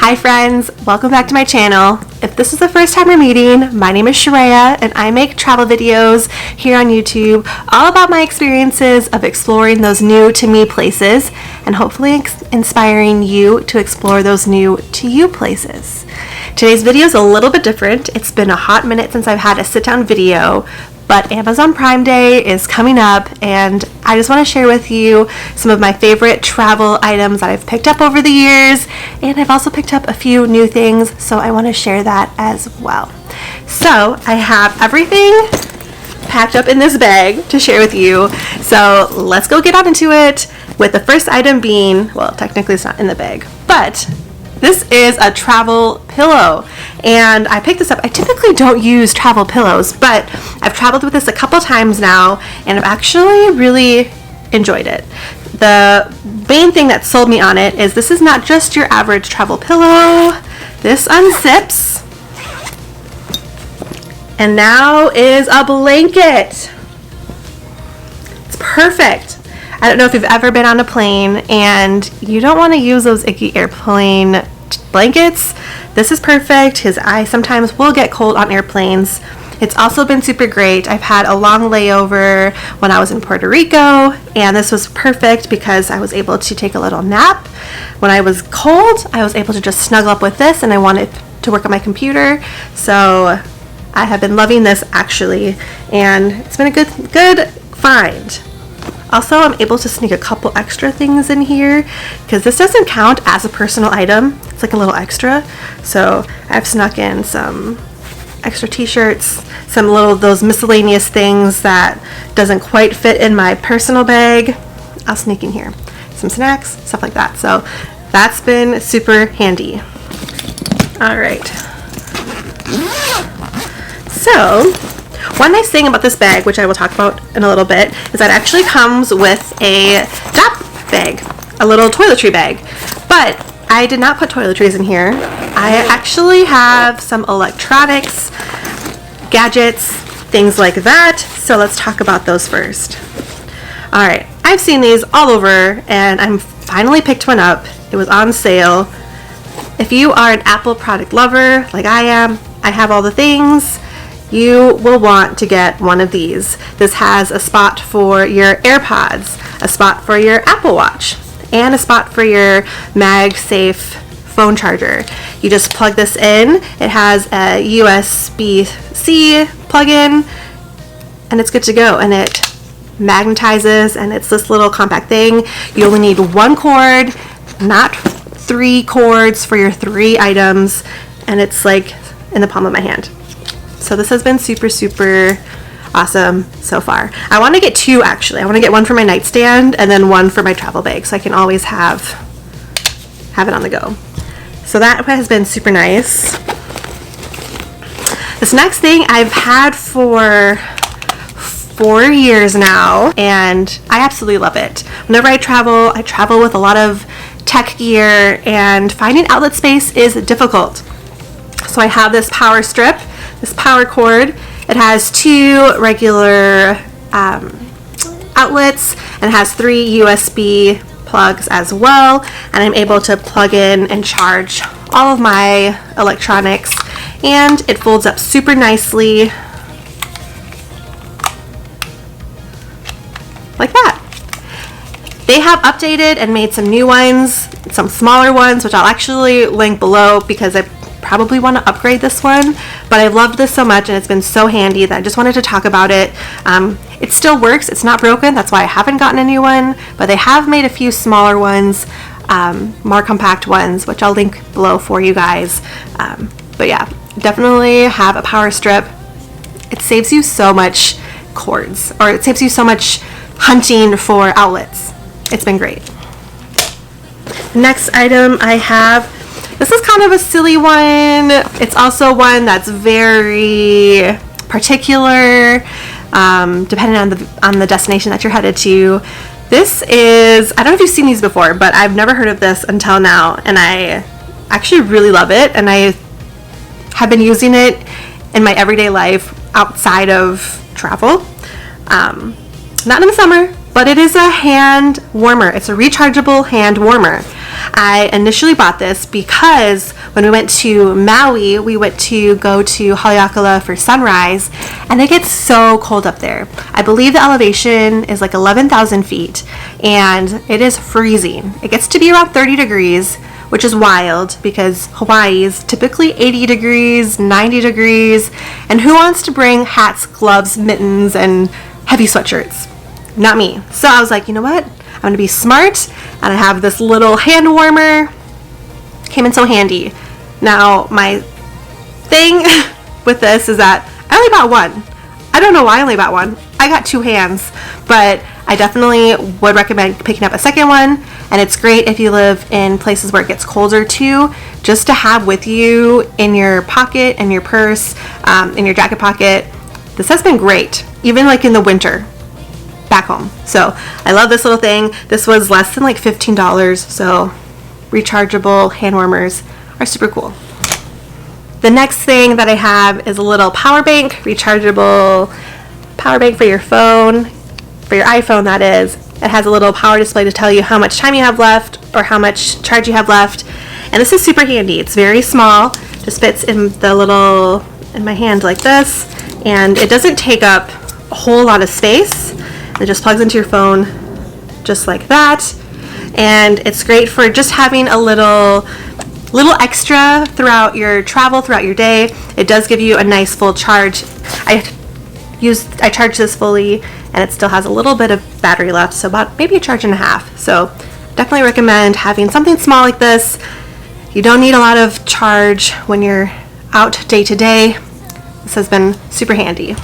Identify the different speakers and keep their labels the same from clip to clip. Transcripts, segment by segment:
Speaker 1: Hi friends, welcome back to my channel. If this is the first time we're meeting, my name is Cheraya and I make travel videos here on YouTube all about my experiences of exploring those new to me places and hopefully inspiring you to explore those new to you places. Today's video is a little bit different. It's been a hot minute since I've had a sit-down video, but Amazon Prime Day is coming up and I just want to share with you some of my favorite travel items that I've picked up over the years, and I've also picked up a few new things, so I want to share that as well. So I have everything packed up in this bag to share with you, so let's go get on into it, with the first item being, well, technically it's not in the bag, but this is a travel pillow, and I picked this up. I typically don't use travel pillows, but I've traveled with this a couple times now, and I've actually really enjoyed it. The main thing that sold me on it is this is not just your average travel pillow. This unzips, and now is a blanket. It's perfect. I don't know if you've ever been on a plane and you don't want to use those icky airplane blankets. This is perfect because I sometimes will get cold on airplanes. It's also been super great. I've had a long layover when I was in Puerto Rico, and this was perfect because I was able to take a little nap. When I was cold, I was able to just snuggle up with this, and I wanted to work on my computer. So I have been loving this actually, and it's been a good find. Also, I'm able to sneak a couple extra things in here because this doesn't count as a personal item. It's like a little extra. So I've snuck in some extra t-shirts, some those miscellaneous things that doesn't quite fit in my personal bag. I'll sneak in here some snacks, stuff like that. So that's been super handy. All right. So one nice thing about this bag, which I will talk about in a little bit, is that it actually comes with a top bag, a little toiletry bag. But I did not put toiletries in here. I actually have some electronics, gadgets, things like that. So let's talk about those first. All right, I've seen these all over and I'm finally picked one up. It was on sale. If you are an Apple product lover like I am, I have all the things, you will want to get one of these. This has a spot for your AirPods, a spot for your Apple Watch, and a spot for your MagSafe phone charger. You just plug this in. It has a USB-C plug-in, and it's good to go. And it magnetizes, and it's this little compact thing. You only need one cord, not 3 cords for your 3 items, and it's like in the palm of my hand. So this has been super awesome so far. I want to get 2 actually. I want to get one for my nightstand and then one for my travel bag so I can always have it on the go. So that has been super nice. This next thing I've had for 4 years now, and I absolutely love it. Whenever I travel with a lot of tech gear, and finding outlet space is difficult. So I have this power strip, this power cord. It has 2 regular outlets and has 3 USB plugs as well, and I'm able to plug in and charge all of my electronics, and it folds up super nicely like that. They have updated and made some new ones, some smaller ones, which I'll actually link below because I probably want to upgrade this one, but I've loved this so much and it's been so handy that I just wanted to talk about it. It still works, it's not broken, that's why I haven't gotten a new one, but they have made a few smaller ones, more compact ones, which I'll link below for you guys. But yeah, definitely have a power strip. It saves you so much cords, or it saves you so much hunting for outlets. It's been great. Next item I have, this is kind of a silly one. It's also one that's very particular, depending on the destination that you're headed to. This is, I don't know if you've seen these before, but I've never heard of this until now, and I actually really love it, and I have been using it in my everyday life outside of travel. Not in the summer, but it is a hand warmer. It's a rechargeable hand warmer. I initially bought this because when we went to Maui, we went to go to Haleakala for sunrise, and it gets so cold up there. I believe the elevation is like 11,000 feet, and it is freezing. It gets to be around 30 degrees, which is wild because Hawaii is typically 80 degrees, 90 degrees, and who wants to bring hats, gloves, mittens, and heavy sweatshirts? Not me. So I was like, you know what? I'm going to be smart, and I have this little hand warmer. Came in so handy. Now, my thing with this is that I only bought one. I don't know why I only bought one. I got two hands, but I definitely would recommend picking up a second one, and it's great if you live in places where it gets colder too, just to have with you in your pocket, in your purse, in your jacket pocket. This has been great, even like in the winter back home. So I love this little thing. This was less than like $15, so rechargeable hand warmers are super cool. The next thing that I have is a little power bank, rechargeable power bank for your phone, for your iPhone that is. It has a little power display to tell you how much time you have left or how much charge you have left. And this is super handy. It's very small, just fits in my hand like this, and it doesn't take up a whole lot of space. It just plugs into your phone just like that, and it's great for just having a little extra throughout your travel, throughout your day. It does give you a nice full charge. I charged this fully, and it still has a little bit of battery left, so about maybe a charge and a half. So definitely recommend having something small like this. You don't need a lot of charge when you're out day to day. This has been super handy.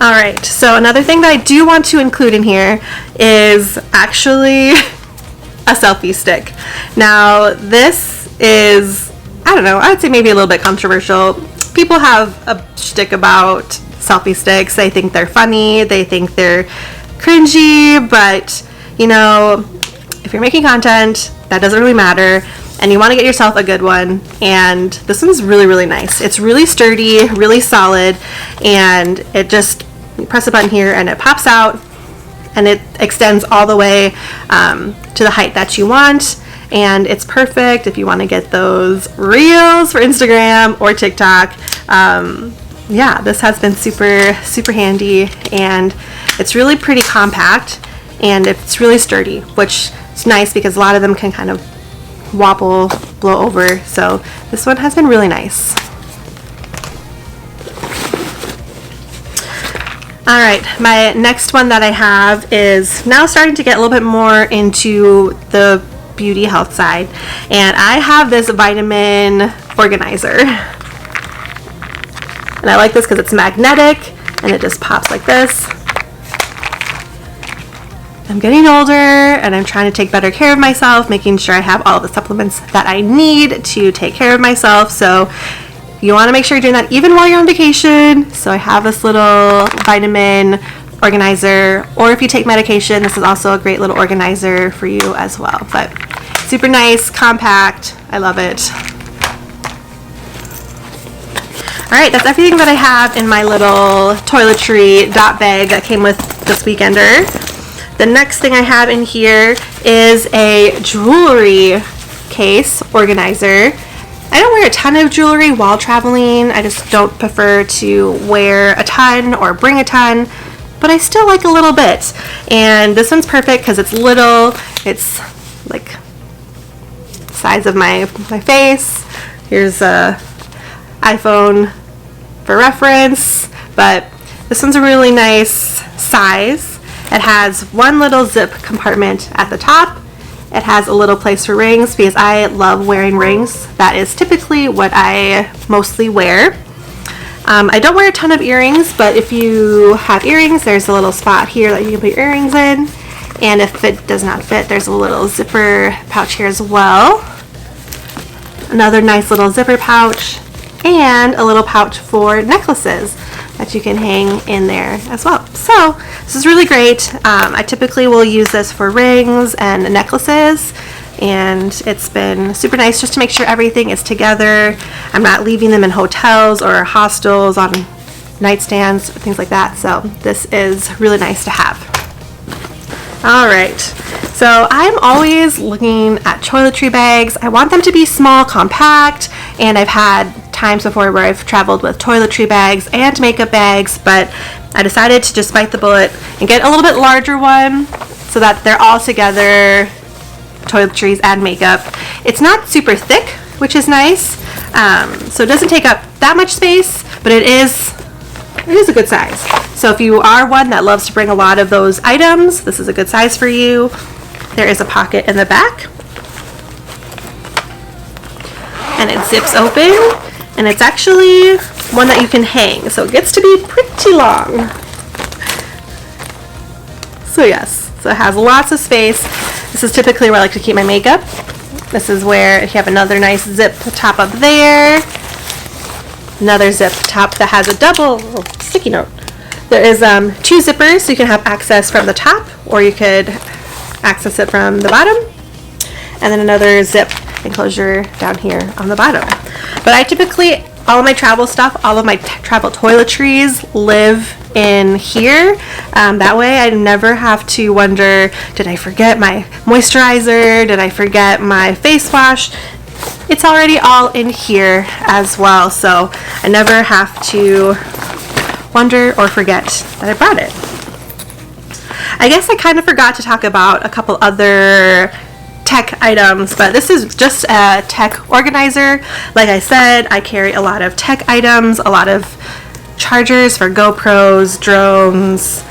Speaker 1: Alright, so another thing that I do want to include in here is actually a selfie stick. Now, this is, I don't know, I would say maybe a little bit controversial. People have a shtick about selfie sticks. They think they're funny, they think they're cringy, but, you know, if you're making content, that doesn't really matter, and you want to get yourself a good one, and this one's really, really nice. It's really sturdy, really solid, and it just, you press a button here and it pops out, and it extends all the way to the height that you want, and it's perfect if you want to get those reels for Instagram or TikTok. Yeah, this has been super, super handy, and it's really pretty compact, and it's really sturdy, which is nice because a lot of them can kind of wobble, blow over, so this one has been really nice. Alright, my next one that I have is now starting to get a little bit more into the beauty health side, and I have this vitamin organizer, and I like this because it's magnetic and it just pops like this. I'm getting older and I'm trying to take better care of myself, making sure I have all the supplements that I need to take care of myself, so you want to make sure you're doing that even while you're on vacation. So I have this little vitamin organizer, or if you take medication, this is also a great little organizer for you as well. But super nice, compact, I love it. Alright, that's everything that I have in my little toiletry dot bag that came with this weekender. The next thing I have in here is a jewelry case organizer. I don't wear a ton of jewelry while traveling. I just don't prefer to wear a ton or bring a ton, but I still like a little bit. And this one's perfect because it's little. It's like the size of my face. Here's a iPhone for reference, but this one's a really nice size. It has one little zip compartment at the top. It has a little place for rings because I love wearing rings. That is typically what I mostly wear. I don't wear a ton of earrings, but if you have earrings, there's a little spot here that you can put your earrings in. And if it does not fit, there's a little zipper pouch here as well. Another nice little zipper pouch, and a little pouch for necklaces that you can hang in there as well. So this is really great. I typically will use this for rings and necklaces, and it's been super nice just to make sure everything is together. I'm not leaving them in hotels or hostels on nightstands, things like that, so this is really nice to have. All right, so I'm always looking at toiletry bags. I want them to be small, compact, and I've had times before where I've traveled with toiletry bags and makeup bags, but I decided to just bite the bullet and get a little bit larger one so that they're all together, toiletries and makeup. It's not super thick, which is nice, so it doesn't take up that much space, but it is a good size. So if you are one that loves to bring a lot of those items, this is a good size for you. There is a pocket in the back, and it zips open, and it's actually one that you can hang, so it gets to be pretty long. So yes, so it has lots of space. This is typically where I like to keep my makeup. This is where you have another nice zip top up there. Another zip top that has a double sticky note. There is 2 zippers, so you can have access from the top, or you could access it from the bottom. And then another zip enclosure down here on the bottom. But I typically, all of my travel stuff, all of my travel toiletries live in here. That way I never have to wonder, did I forget my moisturizer? Did I forget my face wash? It's already all in here as well, so I never have to wonder or forget that I brought it. I guess I kind of forgot to talk about a couple other tech items, but this is just a tech organizer. Like I said, I carry a lot of tech items, a lot of chargers for GoPros, drones,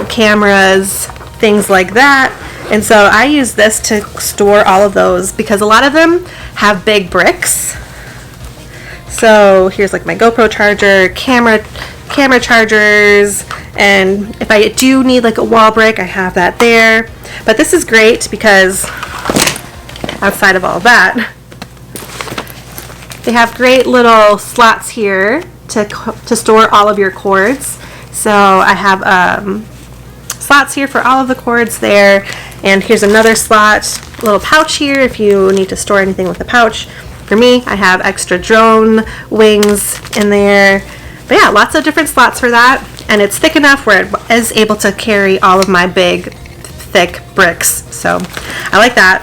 Speaker 1: cameras, things like that. And so I use this to store all of those because a lot of them have big bricks. So here's like my GoPro charger, camera chargers, and if I do need like a wall brick, I have that there. But this is great because outside of all that, they have great little slots here to store all of your cords. So I have slots here for all of the cords there, and here's another slot, a little pouch here if you need to store anything with a pouch. For me, I have extra drone wings in there. But yeah, lots of different slots for that, and it's thick enough where it is able to carry all of my big, thick bricks. So I like that.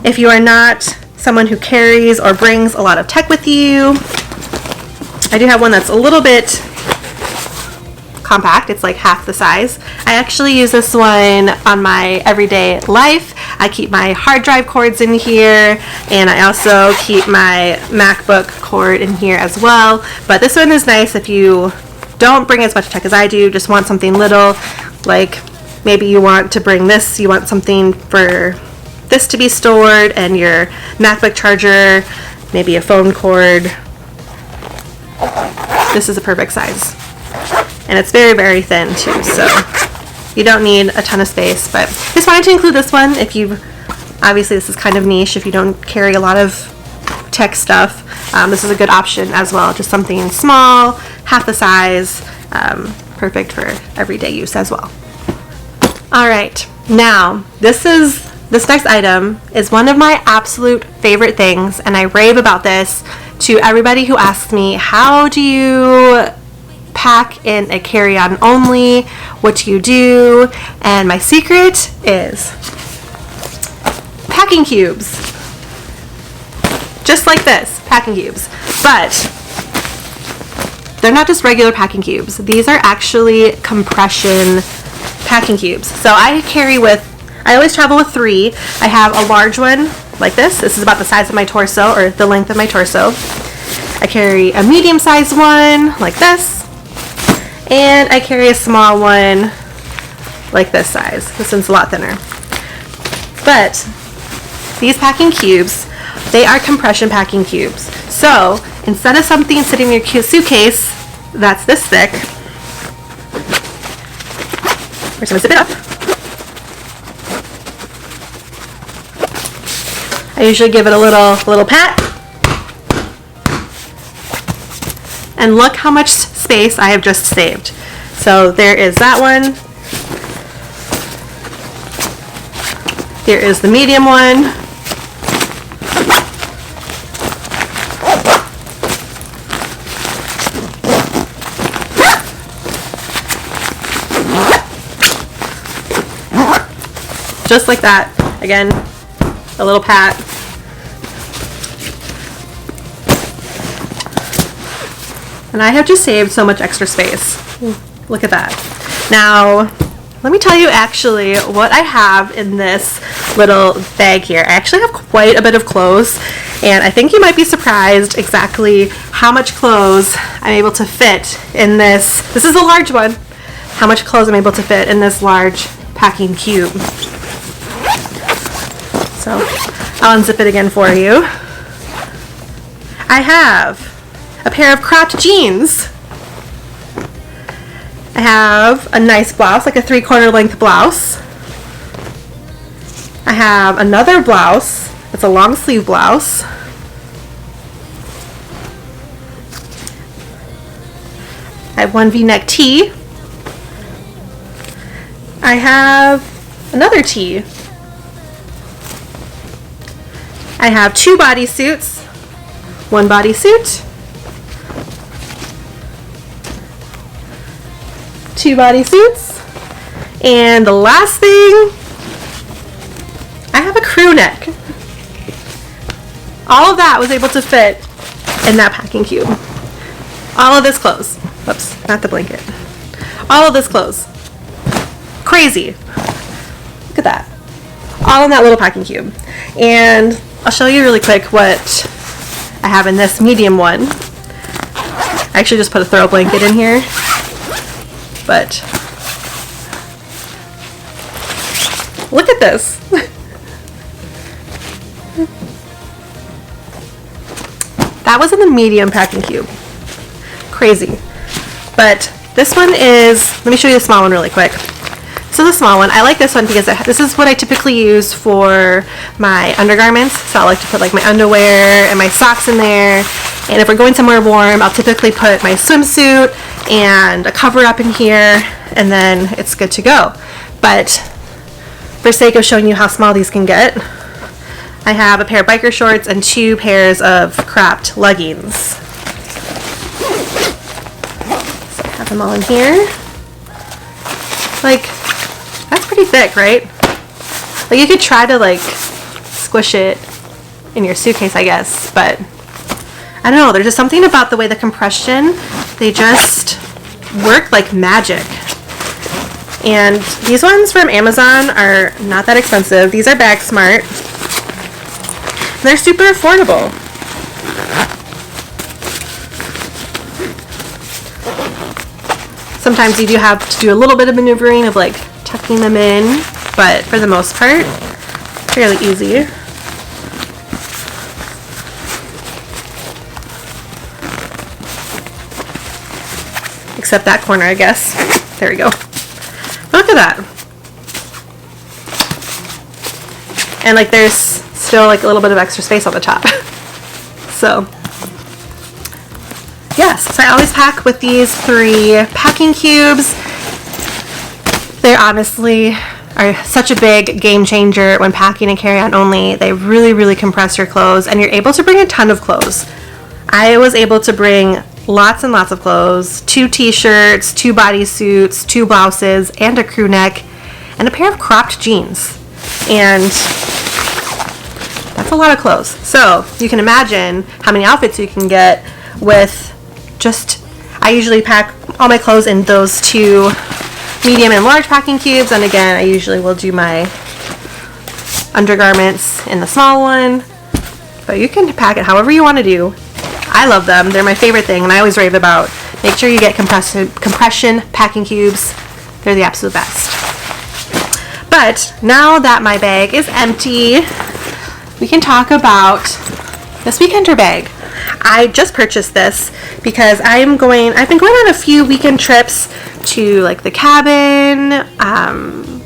Speaker 1: If you are not someone who carries or brings a lot of tech with you, I do have one that's a little bit compact. It's like half the size. I actually use this one on my everyday life. I keep my hard drive cords in here, and I also keep my MacBook cord in here as well. But this one is nice if you don't bring as much tech as I do, just want something little, like maybe you want to bring this, you want something for this to be stored, and your MacBook charger, maybe a phone cord. This is a perfect size. And it's very, very thin too, so you don't need a ton of space, but just wanted to include this one if you, obviously this is kind of niche if you don't carry a lot of tech stuff. This is a good option as well, just something small, half the size, perfect for everyday use as well. All right, now this next item is one of my absolute favorite things, and I rave about this to everybody who asks me, how do you pack in a carry-on only? What do you do? And my secret is packing cubes. Just like this, packing cubes. But they're not just regular packing cubes. These are actually compression packing cubes. So I always travel with 3. I have a large one like this. This is about the size of my torso, or the length of my torso. I carry a medium-sized one like this. And I carry a small one like this size. This one's a lot thinner. But these packing cubes, they are compression packing cubes. So instead of something sitting in your suitcase that's this thick, we're just gonna zip it up. I usually give it a little pat. And look how much space I have just saved. So there is that one. Here is the medium one. just like that. Again, a little pat. And I have just saved so much extra space. Look at that. Now, let me tell you actually what I have in this little bag here. I actually have quite a bit of clothes, and I think you might be surprised exactly how much clothes I'm able to fit in this. This is a large one. How much clothes I'm able to fit in this large packing cube. So I'll unzip it again for you. I have a pair of cropped jeans. I have a nice blouse, like a 3/4 length blouse. I have another blouse. It's a long sleeve blouse. I have one V-neck tee. I have another tee. I have 2 bodysuits, 1 bodysuit, 2 bodysuits, and the last thing, I have a crew neck. All of that was able to fit in that packing cube. All of this clothes. Whoops, not the blanket. All of this clothes. Crazy. Look at that. All in that little packing cube. And I'll show you really quick what I have in this medium one. I actually just put a throw blanket in here. But look at this. That was in the medium packing cube. Crazy. But this one is, let me show you the small one really quick. So the small one, I like this one because this is what I typically use for my undergarments. So I like to put like my underwear and my socks in there. And if we're going somewhere warm, I'll typically put my swimsuit and a cover up in here, and then it's good to go. But for sake of showing you how small these can get, I have a pair of biker shorts and 2 pairs of cropped leggings. So I have them all in here. Like, that's pretty thick, right? Like, you could try to like squish it in your suitcase, I guess, but I don't know, there's just something about the way the compression, they just work like magic. And these ones from Amazon are not that expensive. These are Bag Smart. They're super affordable. Sometimes you do have to do a little bit of maneuvering of like tucking them in, but for the most part, fairly easy. Except that corner, I guess. There we go. Look at that. And like there's still like a little bit of extra space on the top. So yes, so I always pack with these 3 packing cubes. They honestly are such a big game changer when packing and carry-on only. They really compress your clothes, and you're able to bring a ton of clothes. I was able to bring lots and lots of clothes, 2 t-shirts, 2 bodysuits, 2 blouses, and a crew neck, and a pair of cropped jeans. And that's a lot of clothes. So you can imagine how many outfits you can get with just, I usually pack all my clothes in those 2 medium and large packing cubes, and again, I usually will do my undergarments in the small one, but you can pack it however you want to do. I love them. They're my favorite thing, and I always rave about, make sure you get compression packing cubes. They're the absolute best. But now that my bag is empty, we can talk about this weekender bag. I just purchased this because I've been going on a few weekend trips to like the cabin,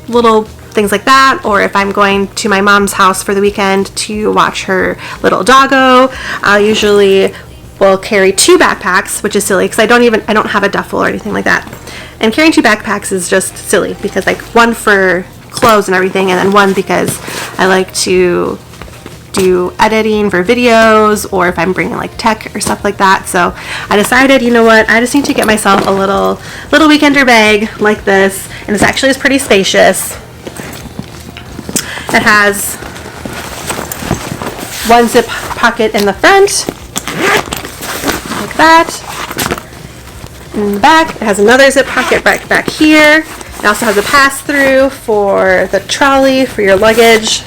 Speaker 1: little things like that, or if I'm going to my mom's house for the weekend to watch her little doggo, I usually will carry 2 backpacks, which is silly because I don't have a duffel or anything like that. And carrying 2 backpacks is just silly because like one for clothes and everything, and then one because I like to do editing for videos, or if I'm bringing like tech or stuff like that. So I decided, you know what, I just need to get myself a little weekender bag like this, and this actually is pretty spacious. It has one zip pocket in the front, like that. In the back, it has another zip pocket right back here. It also has a pass-through for the trolley for your luggage,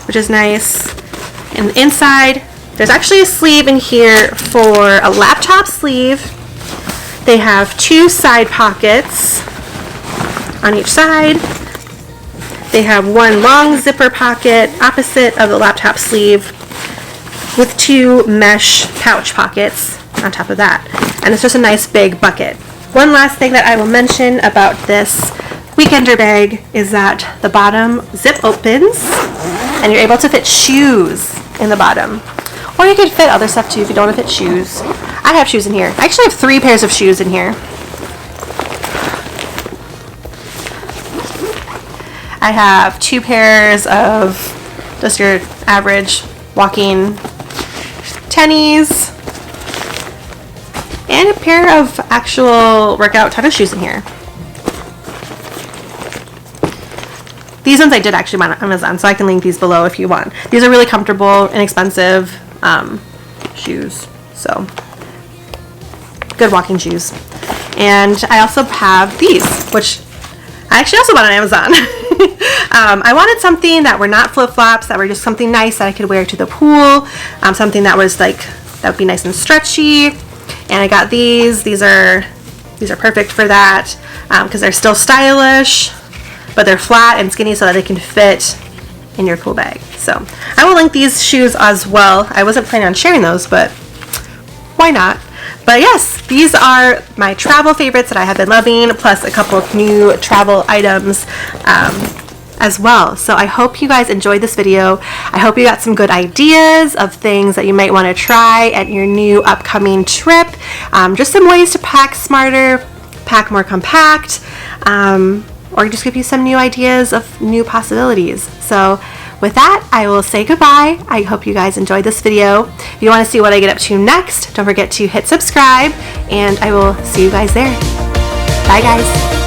Speaker 1: which is nice. And inside, there's actually a sleeve in here for a laptop sleeve. They have 2 side pockets on each side. They have 1 long zipper pocket opposite of the laptop sleeve with 2 mesh pouch pockets on top of that. And it's just a nice big bucket. One last thing that I will mention about this weekender bag is that the bottom zip opens and you're able to fit shoes in the bottom. Or you could fit other stuff too if you don't want to fit shoes. I have shoes in here. I actually have 3 pairs of shoes in here. I have 2 pairs of just your average walking tennies and a pair of actual workout tennis shoes in here. These ones I did actually buy on Amazon, so I can link these below if you want. These are really comfortable, inexpensive shoes, so good walking shoes. And I also have these, which I actually also bought on Amazon. I wanted something that were not flip-flops, that were just something nice that I could wear to the pool, something that was like, that would be nice and stretchy. And I got these. These are perfect for that because they're still stylish, but they're flat and skinny so that they can fit in your pool bag. So I will link these shoes as well. I wasn't planning on sharing those, but why not? But yes, these are my travel favorites that I have been loving, plus a couple of new travel items as well. So I hope you guys enjoyed this video. I hope you got some good ideas of things that you might want to try at your new upcoming trip. Just some ways to pack smarter, pack more compact, or just give you some new ideas of new possibilities. So with that, I will say goodbye. I hope you guys enjoyed this video. If you want to see what I get up to next, don't forget to hit subscribe, and I will see you guys there. Bye guys.